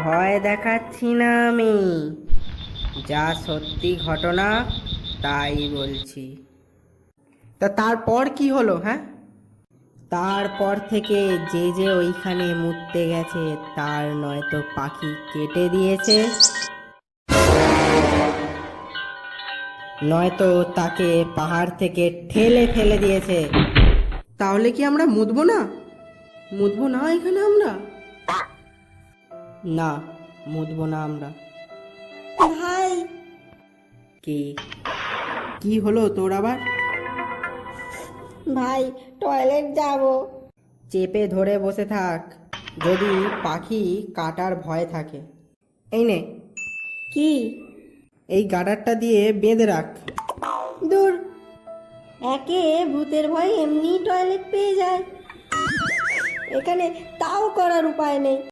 ভয় দেখাচ্ছি না আমি, যা সত্যি ঘটনা তাই বলছি। তা তারপর কি হলো? হ্যাঁ, তারপর থেকে যে যে ওইখানে মুততে গেছে তার নয়তো পাখি কেটে দিয়েছে, নয়তো তাকে পাহাড় থেকে ঠেলে ফেলে দিয়েছে। তাহলে কি আমরা মুতবো না? মুতবো না এখানে আমরা? না, মুতবো না আমরা। ভাই, কি কি হলো তোর আবার? ভাই টয়লেট যাব। চেপে ধরে বসে থাক, যদি পাখি কাটার ভয় থাকে। এই নে, কি? এই গাডারটা দিয়ে বেঁধে রাখ। দূর, একে ভূতের ভয় এমনি টয়লেট পেয়ে যায়, এখানে তাও করার উপায় নেই।